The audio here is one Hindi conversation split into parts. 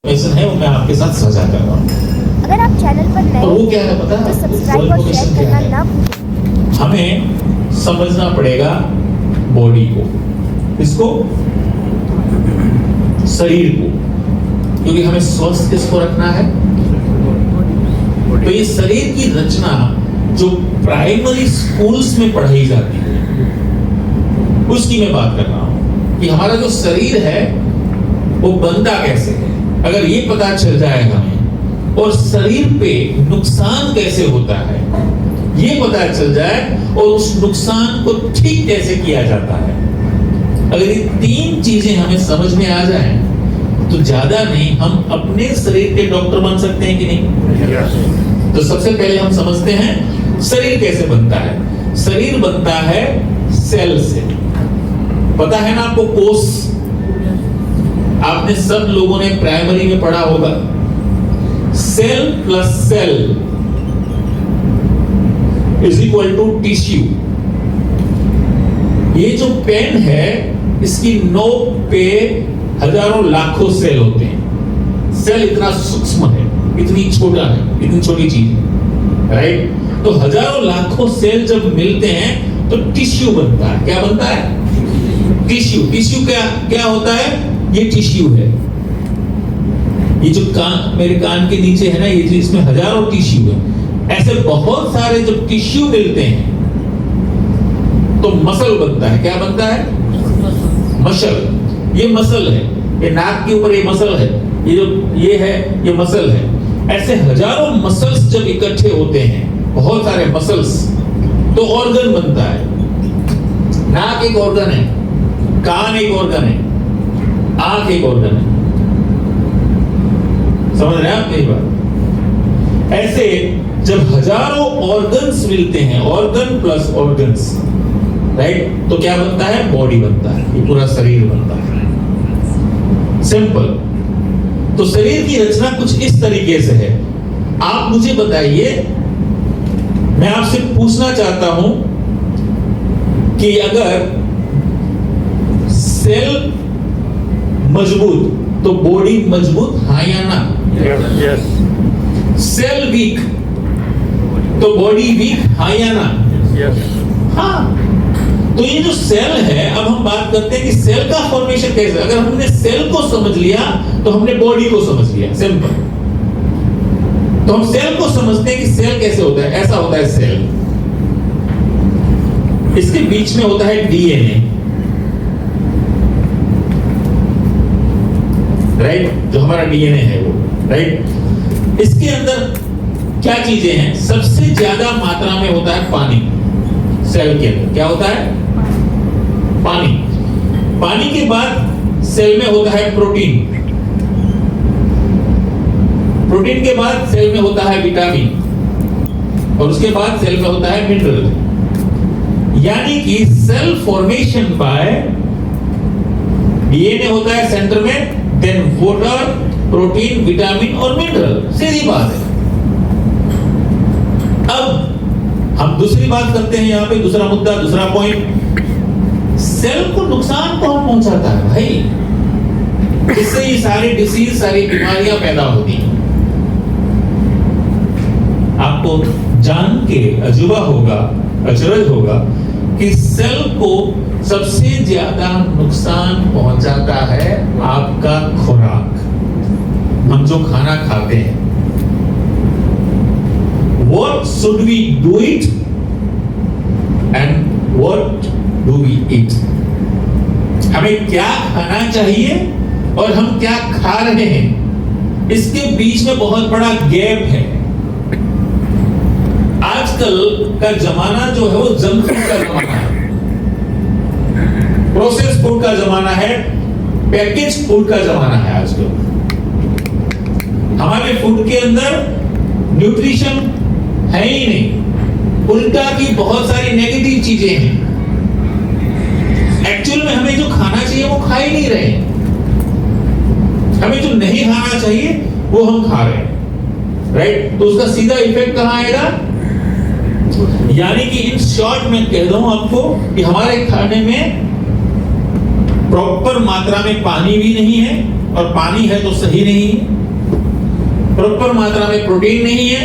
ऐसा है वो मैं आपके साथ साझा कर रहा हूँ। अगर आप चैनल पर नए और वो क्या है पता तो है? सब्सक्राइब और शेयर करना ना भूलें। हमें समझना पड़ेगा बॉडी को, इसको, शरीर को, क्योंकि हमें स्वस्थ किसको रखना है। तो ये शरीर की रचना जो प्राइमरी स्कूल्स में पढ़ाई जाती है उसकी मैं बात कर रहा हूं कि हमारा जो शरीर है वो बनता कैसे है। अगर ये पता चल जाए हमें और शरीर पे नुकसान कैसे होता है ये पता चल जाए और उस नुकसान को ठीक कैसे किया जाता है, अगर ये तीन चीजें हमें समझ में आ जाए तो ज्यादा नहीं हम अपने शरीर के डॉक्टर बन सकते हैं कि नहीं। तो सबसे पहले हम समझते हैं शरीर कैसे बनता है। शरीर बनता है सेल से। पता है ना आपको कोष, आपने सब लोगों ने प्राइमरी में पढ़ा होगा। Cell plus cell is equal to tissue. ये जो पेन है इसकी नोक पे हजारों लाखों सेल होते हैं। सेल इतना सूक्ष्म है, इतनी छोटा है, इतनी छोटी चीज है, राइट। तो हजारों लाखों सेल जब मिलते हैं तो टिश्यू बनता है। क्या बनता है? टिश्यू। टिश्यू क्या होता है? ये टिश्यू है। ये जो मेरे कान के नीचे है ना, ये इसमें हजारों टिश्यू है। ऐसे बहुत सारे जब टिश्यू मिलते हैं तो मसल बनता है। क्या बनता है? मसल। ये मसल है, ये नाक के ऊपर ये मसल है, ये जो ये है ये मसल है। ऐसे हजारों मसल्स जब इकट्ठे होते हैं, बहुत सारे मसल्स, तो ऑर्गन बनता है। नाक एक ऑर्गन है, कान एक ऑर्गन है, आंख एक ऑर्गन है। समझ रहे हैं आप मेरी बात? ऐसे जब हजारों ऑर्गन्स मिलते हैं, ऑर्गन प्लस ऑर्गन्स, राइट, तो क्या बनता है? बॉडी बनता है, ये पूरा शरीर बनता है। सिंपल। तो शरीर की रचना कुछ इस तरीके से है। आप मुझे बताइए, मैं आपसे पूछना चाहता हूं कि अगर सेल मजबूत तो बॉडी मजबूत, हाँ या ना? Yes. सेल वीक तो बॉडी वीक, हाँ या ना? Yes. हाँ। तो ये जो सेल है, अब हम बात करते हैं कि सेल का फॉर्मेशन कैसे। अगर हमने सेल को समझ लिया तो हमने बॉडी को समझ लिया। सिंपल। तो हम सेल को समझते हैं कि सेल कैसे होता है। ऐसा होता है सेल, इसके बीच में होता है डीएनए, राइट, जो हमारा डीएनए है वो, राइट। इसके अंदर क्या चीजें हैं? सबसे ज्यादा मात्रा में होता है पानी। सेल के अंदर क्या होता है? पानी। पानी के बाद सेल में होता है प्रोटीन। प्रोटीन के बाद सेल में होता है विटामिन, और उसके बाद सेल में होता है मिनरल। यानी कि सेल फॉर्मेशन बाय डीएनए होता है सेंटर में, देन वाटर, प्रोटीन, विटामिन और मिनरल। सीधी बात है। अब हम दूसरी बात करते हैं, यहां पे दूसरा मुद्दा, दूसरा पॉइंट। सेल को नुकसान कौन पहुंचाता है भाई? इससे ये सारी डिसीज, सारी बीमारियां पैदा होती हैं। आपको जान के अजूबा होगा, अचरज होगा कि सेल को सबसे ज्यादा नुकसान पहुंचाता है आपका खुराक। हम जो खाना खाते हैं, what should we do it and what do we eat? हमें क्या खाना चाहिए और हम क्या खा रहे हैं, इसके बीच में बहुत बड़ा गैप है। आजकल का जमाना जो है वो जंक फूड का जमाना है, प्रोसेस फूड का जमाना है, पैकेज फूड का जमाना है। आजकल हमारे फूड के अंदर न्यूट्रिशन है ही नहीं, उल्टा की बहुत सारी नेगेटिव चीजें हैं। एक्चुअल में हमें जो खाना चाहिए वो खा ही नहीं रहे, हमें जो नहीं खाना चाहिए वो हम खा रहे हैं, राइट। तो उसका सीधा इफेक्ट कहां आएगा? यानी कि इन शॉर्ट में कह दूं आपको कि हमारे खाने में प्रॉपर मात्रा में पानी भी नहीं है, और पानी है तो सही नहीं है, प्रॉपर मात्रा में प्रोटीन नहीं है,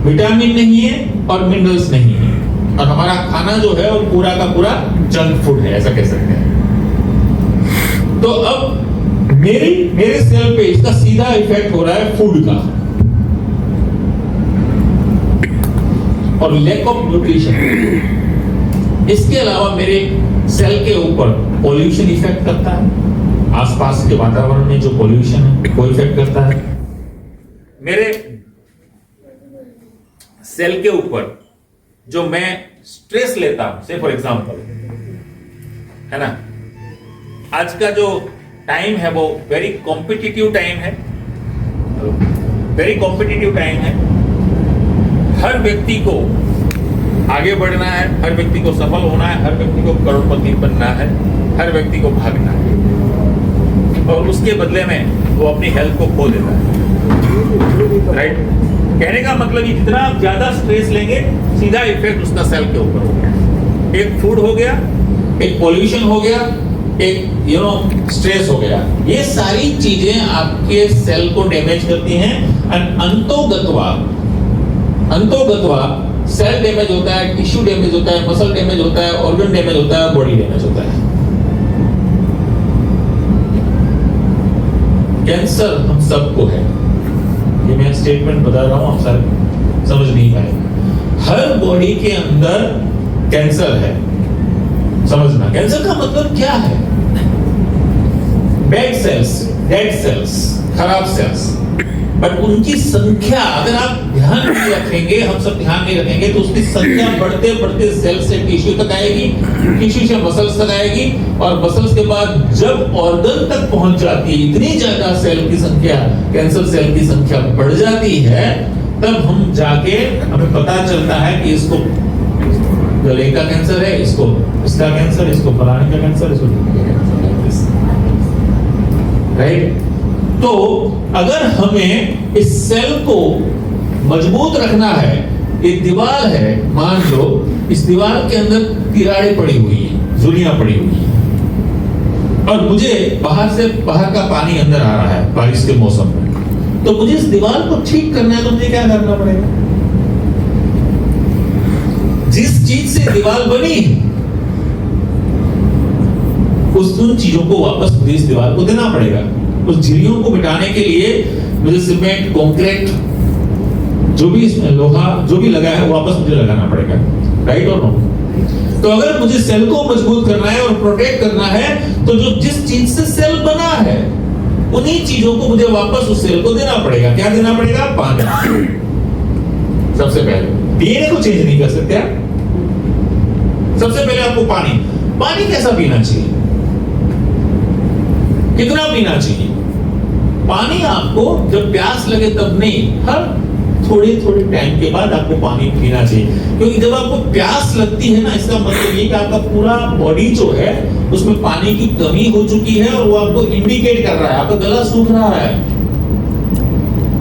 विटामिन नहीं है और मिनरल्स नहीं है, और हमारा खाना जो है वो पूरा का पूरा जंक फूड है, ऐसा कह सकते हैं। तो अब मेरे सेल पे इसका सीधा इफेक्ट हो रहा है फूड का और लैक ऑफ न्यूट्रिशन। इसके अलावा मेरे सेल के ऊपर पॉल्यूशन इफेक्ट करता है, आसपास के वातावरण में जो पॉल्यूशन है वो इफेक्ट करता है। मेरे सेल के ऊपर जो मैं स्ट्रेस लेता हूं, से फॉर एग्जांपल, है ना, आज का जो टाइम है वो वेरी कॉम्पिटिटिव टाइम है, वेरी कॉम्पिटिटिव टाइम है। हर व्यक्ति को आगे बढ़ना है, हर व्यक्ति को सफल होना है, हर व्यक्ति को करोड़पति बनना है, हर व्यक्ति को भागना है, और उसके बदले में वो अपनी हेल्थ को खो देता है। राइट? कहने का मतलब ये जितना आप ज्यादा स्ट्रेस लेंगे, सीधा इफेक्ट उसका सेल के ऊपर हो गया। एक फूड हो गया, एक पॉल्यूशन हो गया, एक स्ट्रेस हो गया। ये सारी चीजें आपके सेल को डैमेज करती हैं। अंतोगत्वा सेल डैमेज होता है, टिश्यू डैमेज होता है, मसल डैमेज होता है, ऑर्गन डैमेज होता है, बॉडी डैमेज होता है। कैंसर हम सबको है, ये मैं स्टेटमेंट बता रहा हूं, आप सारे समझ नहीं पाए। हर बॉडी के अंदर कैंसर है, समझना। कैंसर का मतलब क्या है? बैड सेल्स, डेड सेल्स, खराब सेल्स, बट उनकी संख्या अगर आप ध्यान नहीं रखेंगे, हम सब ध्यान नहीं रखेंगे, तो उसकी संख्या बढ़ते बढ़ते सेल से टिश्यू तक आएगी, टिश्यू से मसल्स तक आएगी, और मसल्स के बाद जब ऑर्गन तक पहुंच जाती है, इतनी ज्यादा सेल की संख्या, कैंसर सेल की संख्या बढ़ जाती है, तब हम जाके हमें पता चलता है कि इसको गले का कैंसर है, इसको इसका कैंसर, इसको फलाने का कैंसर, इसको राइट। तो अगर हमें इस सेल को मजबूत रखना है, एक दीवार है, मान लो इस दीवार के अंदर तिराड़े पड़ी हुई है, झुर्रियां पड़ी हुई है, और मुझे बाहर का पानी अंदर आ रहा है बारिश के मौसम में, तो मुझे इस दीवार को ठीक करना है, तो मुझे क्या करना पड़ेगा? जिस चीज से दीवार बनी उन चीजों को वापस मुझे इस दीवार को देना पड़ेगा। उस झिल्लियों को मिटाने के लिए मुझे सीमेंट, कंक्रीट, जो भी इसमें लोहा जो भी लगा है वापस मुझे लगाना पड़ेगा। राइट और नो? तो अगर मुझे सेल को मजबूत करना है और प्रोटेक्ट करना है, तो जो जिस चीज से सेल बना है उन्हीं चीजों को मुझे वापस उस सेल को देना पड़ेगा। क्या देना पड़ेगा? पानी। सबसे पहले डीएनए को चेंज नहीं कर सकते आप। सबसे पहले आपको पानी कैसा पीना चाहिए, कितना पीना चाहिए? पानी आपको जब प्यास लगे तब नहीं, हर थोड़े टाइम के बाद आपको पानी पीना चाहिए, क्योंकि जब आपको प्यास लगती है ना, इसका मतलब ये कि आपका पूरा बॉडी जो है उसमें पानी की कमी हो चुकी है, और वो आपको इंडिकेट कर रहा है, आपका गला सूख रहा है,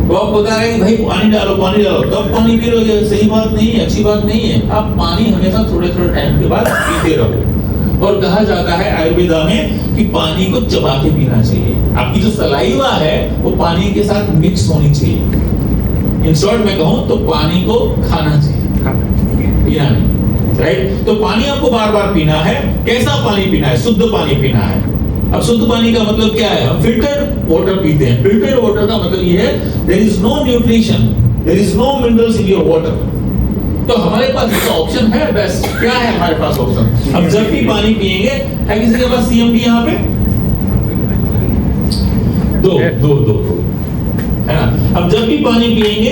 वो आप बता रहे हैं कि भाई पानी डालो, तब पानी पी रहे हो। सही बात नहीं है, अच्छी बात नहीं है। आप पानी हमेशा थोड़े टाइम के बाद पीते रहो। और कहा जाता है आयुर्वेदा में कि पानी को चबा के पीना चाहिए। आपकी जो सलाइवा है वो पानी के साथ मिक्स होनी चाहिए। इन शॉर्ट में कहूं तो पानी को खाना चाहिए, पीना नहीं। राइट? तो पानी आपको बार बार पीना है। कैसा पानी पीना है? शुद्ध पानी पीना है। अब शुद्ध पानी का मतलब क्या है? हम फिल्टर्ड वाटर पीते हैं। फिल्टर्ड वाटर का मतलब ये है there is no nutrition, there is no minerals in your water. तो हमारे पास इसका ऑप्शन है बेस्ट। क्या है हमारे पास ऑप्शन? हम जब भी पानी पिएंगे, है किसी के पास सीएमडी यहाँ पे? दो है ना? हम जब भी पानी पिएंगे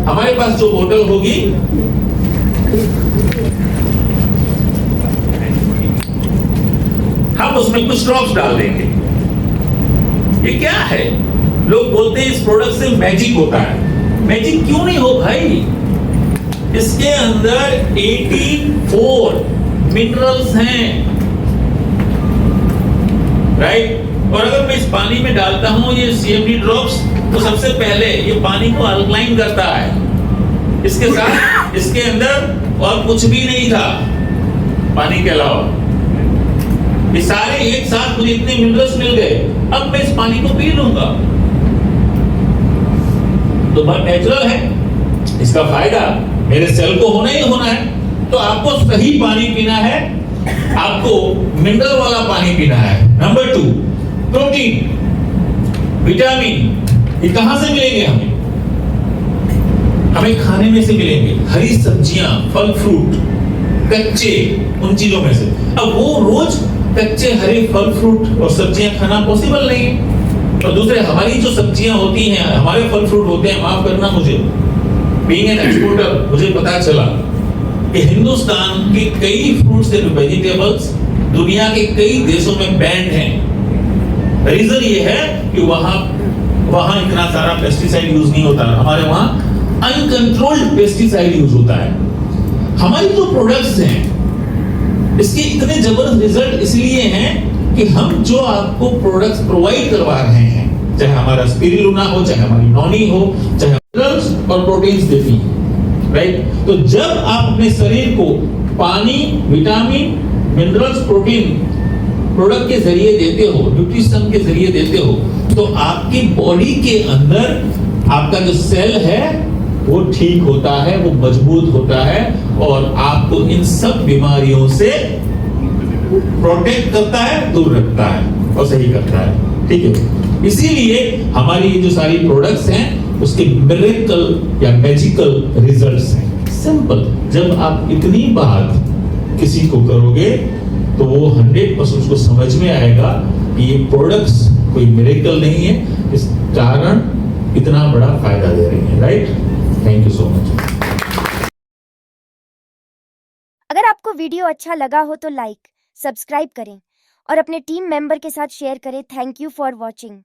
हमारे पास जो बोतल होगी हम उसमें कुछ ड्रॉप्स डाल देंगे। ये क्या है? लोग बोलते हैं इस प्रोडक्ट से मैजिक होता है। मैजिक क्यों नहीं हो भाई? इसके अंदर 84 मिनरल्स हैं। राइट? और अगर मैं इस पानी में डालता हूं ये सीएमडी ड्रॉप्स, तो सबसे पहले ये पानी को अल्कलाइन करता है। इसके साथ इसके अंदर और कुछ भी नहीं था पानी के अलावा। ये सारे एक साथ मुझे इतने मिनरल्स मिल गए, अब मैं इस पानी को पी लूंगा। तो बहुत नेचुरल है, इसका फायदा मेरे सेल को होना ही होना है। तो आपको सही पानी पीना है, आपको मिनरल वाला पानी पीना है। नंबर 2, प्रोटीन, विटामिन, ये कहां से मिलेंगे हमें? हमें खाने में से मिलेंगे, हरी सब्जियां, फल फ्रूट, कच्चे, उन चीजों में से। अब वो रोज कच्चे हरे फल फ्रूट और सब्जियां खाना पॉसिबल नहीं है। और दूसरे, हमारी जो सब्जियां होती हैं, हमारे फल फ्रूट होते हैं, माफ करना मुझे, बीइंग एन एक्सपोर्टर, मुझे पता चला कि हिंदुस्तान के कई फ्रूट्स एंड वेजिटेबल्स दुनिया के कई देशों में बैंड हैं। रीजन ये है कि वहां इतना सारा पेस्टिसाइड यूज नहीं होता, हमारे वहां अनकंट्रोल्ड पेस्टिसाइड यूज होता है। हमारी जो प्रोडक्ट्स हैं, इसके इतने जबरदस्त रिजल्ट इसलिए हैं कि हम जो आपको प्रोडक्ट्स प्रोवाइड करवा रहे हैं, चाहे हमारा स्पिरुलिना हो, चाहे हमारी नॉनी हो, चाहे मिनरल्स और प्रोटीन्स देती हैं, राइट? तो जब आप अपने शरीर को पानी, विटामिन, मिनरल्स, प्रोटीन प्रोडक्ट के जरिए देते हो, न्यूट्रिशन के जरिए देते हो, तो आपकी बॉडी के अंदर आपका जो सेल है वो ठीक होता है, वो मजबूत होता है और आपको इन सब बीमारियों से प्रोटेक्ट करता है, दूर रखता है और सही करता है। ठीक है, इसीलिए हमारी ये जो सारी प्रोडक्ट्स हैं उसके मिरेकल या मैजिकल रिजल्ट्स हैं। सिंपल, जब आप इतनी बात किसी को करोगे तो वो 100% उसको समझ में आएगा कि ये प्रोडक्ट्स कोई मिरेकल नहीं है, इस कारण इतना बड़ा फायदा दे रही है। Right? Thank you so much. अगर आपको वीडियो अच्छा लगा हो तो लाइक, सब्सक्राइब करें और अपने टीम मेंबर के साथ शेयर करें। Thank you for watching.